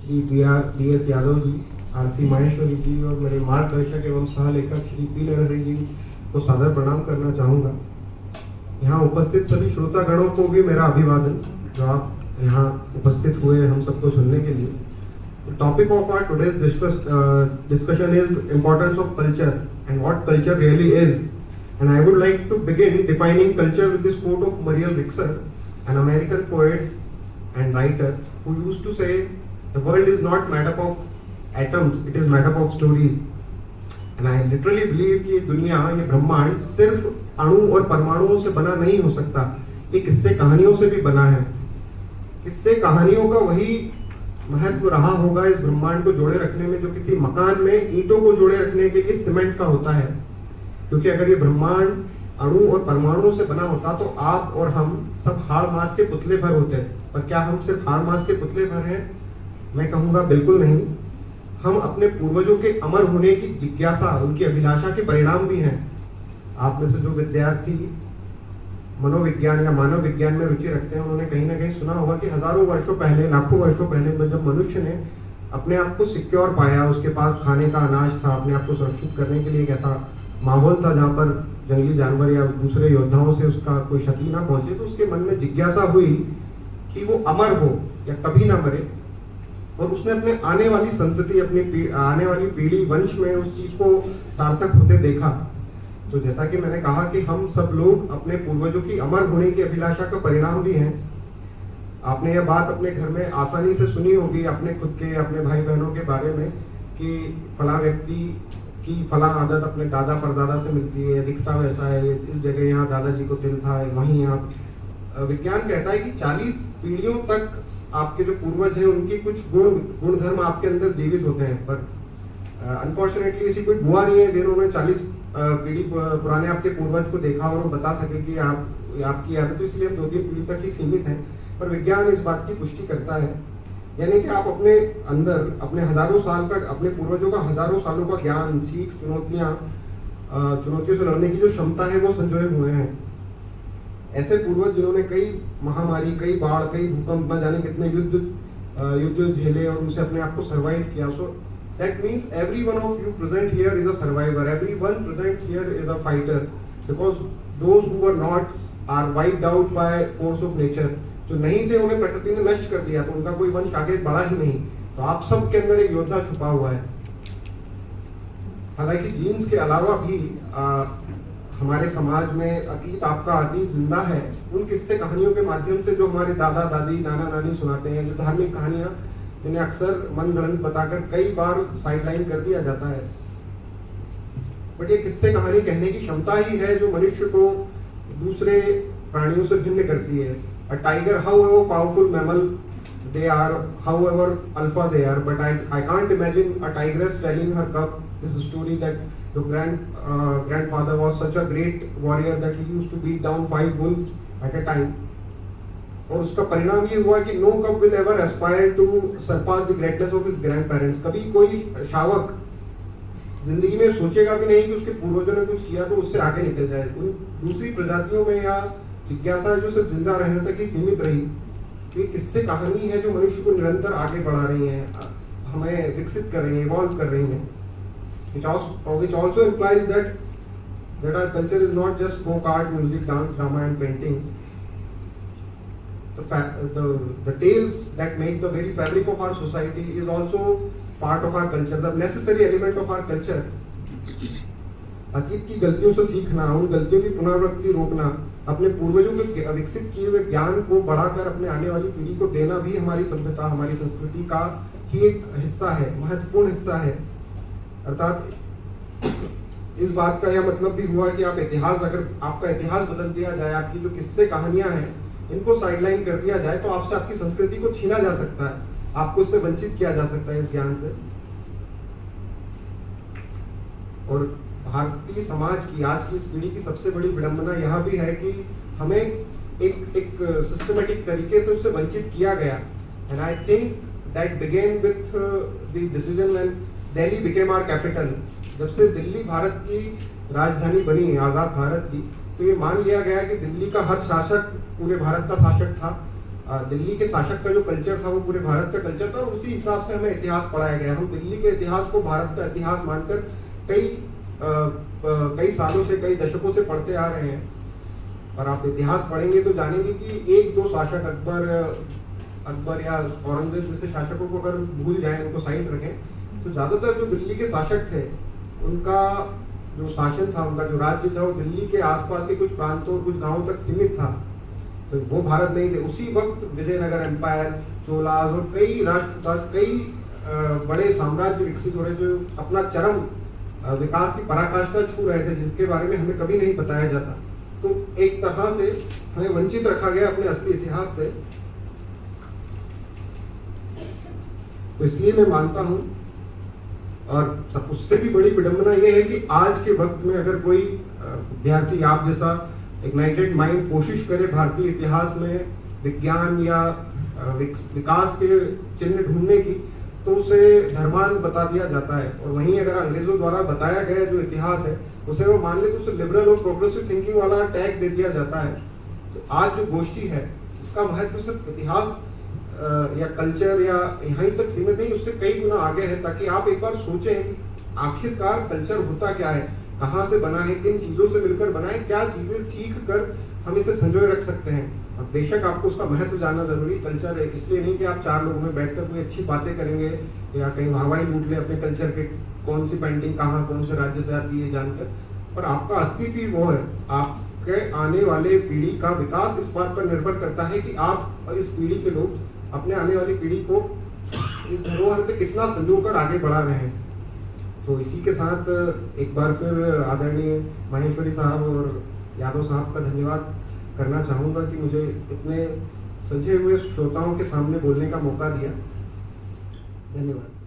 Shri DS Yadav ji, RC Maheshwari जी और मेरे मार्गदर्शक एवं सह लेखक श्री P नरहरि जी को सादर प्रणाम करना चाहूँगा। यहाँ उपस्थित सभी श्रोतागणों को भी मेरा अभिवादन, जो आप यहाँ उपस्थित हुए हम सबको सुनने के लिए। The topic of our today's discussion is importance of culture and what culture really is. And I would like to begin defining culture with this quote of Muriel Rixer, an American poet and writer, who used to say, "The world is not made up of atoms, it is made up of stories." And I literally believe कि दुनिया, ये ब्रह्मांड सिर्फ अणु और परमाणुओं से बना नहीं हो सकता, ये किस्से कहानियों से भी बना है। किस्से कहानियों का वही महत्व रहा होगा इस ब्रह्मांड को जोड़े रखने में, जो किसी मकान में ईंटों को जोड़े रखने के लिए सीमेंट का होता है। क्योंकि अगर ये ब्रह्मांड अणु और परमाणुओं से बना होता तो आप और हम सब हाड़ मांस के पुतले भर होते। पर क्या हम सिर्फ हाड़ मांस के पुतले भर हैं? मैं कहूँगा बिल्कुल नहीं। हम अपने पूर्वजों के अमर होने की जिज्ञासा, उनकी अभिलाषा के परिणाम भी हैं। आप में से जो विद्यार्थी मनोविज्ञान या मानव विज्ञान में रुचि रखते हैं, उन्होंने कहीं ना कहीं सुना होगा कि हजारों वर्षों पहले, लाखों वर्षों पहले जब मनुष्य ने अपने आप को सिक्योर पाया, उसके पास खाने का अनाज था, अपने आप को सुरक्षित करने के लिए एक ऐसा माहौल था जहाँ पर जंगली जानवर या दूसरे योद्धाओं से उसका कोई क्षति ना पहुंचे, तो उसके मन में जिज्ञासा हुई कि वो अमर हो या कभी ना मरे। और उसने अपने आने वाली संतति, अपनी आने वाली पीढ़ी, वंश में उस चीज को सार्थक होते देखा। तो जैसा कि मैंने कहा कि हम सब लोग अपने पूर्वजों की अमर होने की अभिलाषा का परिणाम भी हैं। आपने यह बात अपने घर में आसानी से सुनी होगी अपने खुद के, अपने भाई बहनों के बारे में कि फला व्यक्ति की फला आदत अपने दादा परदादा से मिलती है, दिखता वैसा है, इस जगह यहाँ दादाजी को तिल था, वहीं यहाँ। विज्ञान कहता है कि 40 पीढ़ियों तक आपके जो पूर्वज हैं उनकी कुछ गुण धर्म आपके अंदर जीवित होते हैं। पर अनफॉर्चुनेटली ऐसी कोई बुआ नहीं है जिन्होंने 40 पीढ़ी पुराने आपके पूर्वज को देखा और वो बता सके कि आपकी आदत तो इसलिए 2-3 पीढ़ी तक ही सीमित है। पर विज्ञान इस बात की पुष्टि करता है, यानी कि आप अपने अंदर अपने हजारों साल का, अपने पूर्वजों का हजारों सालों का ज्ञान, सीख, चुनौतियों से लड़ने की जो क्षमता है वो संजोए हुए हैं। ऐसे पूर्वज जिन्होंने कई महामारी, कई बाढ़, कई भूकंप, न जाने कितने युद्ध झेले और उनसे अपने आप को सर्वाइव किया। सो that means every one of you present here is a survivor, everyone present here is a fighter, because those who were not are wiped out by force of nature. जो नहीं थे उन्हें प्रकृति ने नष्ट कर दिया, तो उनका कोई वंश आगे बढ़ा ही नहीं। तो आप सब के अंदर एक योद्धा छुपा हुआ है। हालांकि जीन्स के अलावा भी हमारे समाज में अतीत, आपका अतीत जिंदा है उन किस्से कहानियों के माध्यम से जो हमारे दादा दादी, नाना नानी सुनाते हैं, जो धार्मिक कहानियां जिन्हें अक्सर मनगढ़ंत बताकर कई बार साइडलाइन कर दिया जाता है। बट ये किस्से कहानी कहने की क्षमता ही है जो मनुष्य को दूसरे प्राणियों से भिन्न करती है। A tiger, however powerful mammal they are, however alpha they are, but I can't imagine a tigress telling her cub this story that the grandfather was such a great warrior that he used to beat down 5 wolves at a time. और उसका परिणाम ये हुआ कि no cub will ever aspire to surpass the greatness of his grandparents. कभी कोई शावक जिंदगी में सोचेगा भी नहीं कि उसके पूर्वजों ने कुछ किया तो उससे आगे निकल जाए। उन दूसरी प्रजातियों में या जिज्ञासा जो सिर्फ जिंदा रहने तक ही सीमित रही, ये किस्से कहानी है जो मनुष्य को निरंतर आगे बढ़ा रही है, हमें विकसित कर रही है, इवॉल्व कर रही है। Which also implies that our culture is not just folk art, music, dance, drama and paintings. The tales that make the very fabric of our society is also part of our culture, the necessary element of our culture. अतीत की गलतियों से सीखना, उन गलतियों की पुनरावृत्ति रोकना, अपने पूर्वजों के विकसित किए हुए ज्ञान को बढ़ाकर अपने आने वाली पीढ़ी को देना भी हमारी सभ्यता, हमारी संस्कृति का ही एक हिस्सा है, महत्वपूर्ण हिस्सा है। अर्थात इस बात का यह मतलब भी हुआ कि अगर आपका इतिहास बदल दिया जाए, आपकी जो किस्से कहानियां हैं इनको साइडलाइन कर दिया जाए, तो आपसे आपकी संस्कृति को छीना जा सकता है, आपको इससे वंचित किया जा सकता है, इस ज्ञान से। और भारतीय समाज की आज की इस पीढ़ी की सबसे बड़ी विडंबना यह भी है कि हमें एक सिस्टमेटिक तरीके से उससे वंचित किया गया। And I think that began with the decision when Delhi became our capital. जब से दिल्ली भारत की राजधानी बनी, आजाद भारत की, तो ये मान लिया गया कि दिल्ली का हर शासक पूरे भारत का शासक था दिल्ली के शासक का जो कल्चर था वो पूरे भारत का कल्चर था, और उसी हिसाब से हमें इतिहास पढ़ाया गया। हम दिल्ली के इतिहास को भारत का इतिहास मानकर कई सालों से, कई दशकों से पढ़ते आ रहे हैं। और आप इतिहास पढ़ेंगे तो जानेंगे कि एक दो शासक, अकबर या औरंगजेब जैसे शासकों को अगर भूल जाएं, उनको साइड रखें, तो ज्यादातर जो दिल्ली के शासक थे उनका जो शासन था, उनका जो राज्य था, वो दिल्ली के आसपास के कुछ प्रांतों और कुछ गांवों तक सीमित था। तो वो भारत नहीं थे। उसी वक्त विजयनगर एम्पायर, चोलास और कई राष्ट्रकूटास, कई बड़े साम्राज्य विकसित हो रहे जो अपना चरम विकास की पराकाष्ठा छू रहे थे, जिसके बारे में हमें कभी नहीं बताया जाता। तो एक तरह से हमें वंचित रखा गया अपने असली इतिहास से। तो इसलिए मैं मानता हूं, और सब उससे भी बड़ी विडंबना यह है कि आज के वक्त में अगर कोई विद्यार्थी आप जैसा इग्नाइटेड माइंड कोशिश करे भारतीय इतिहास में विज्ञान या विकास के चिन्ह ढूंढने की, तो उसे धर्मांध बता दिया जाता है। और वहीं अगर अंग्रेजों द्वारा बताया गया जो इतिहास है उसे वो मान ले तो उसे लिबरल और प्रोग्रेसिव थिंकिंग वाला टैग दे दिया जाता है। तो आज जो गोष्ठी है इसका महत्व सिर्फ इतिहास या कल्चर या यहीं तक सीमित नहीं, उससे कई गुना आगे है, ताकि आप एक बार सोचें आखिरकार कल्चर होता क्या है, कहाँ से बना है, किन चीजों से मिलकर बना है, क्या चीजें सीख कर हम इसे संजोए रख सकते हैं। और बेशक आपको उसका महत्व जानना जरूरी। कल्चर है इसलिए नहीं कि आप चार लोगों में बैठकर कोई अच्छी बातें करेंगे या कहीं हवाई लूट ले अपने कल्चर के, कौन सी पेंटिंग कहाँ कौन से राज्य से आती है जानकर, पर आपका अस्तित्व वो है। आपके आने वाले पीढ़ी का विकास इस बात पर निर्भर करता है कि आप इस पीढ़ी के लोग अपने आने वाली पीढ़ी को इस धरोहर से कितना संजोकर आगे बढ़ा रहे हैं। तो इसी के साथ एक बार फिर आदरणीय माहेश्वरी साहब और यादव साहब का धन्यवाद करना चाहूँगा कि मुझे इतने सजे हुए श्रोताओं के सामने बोलने का मौका दिया। धन्यवाद।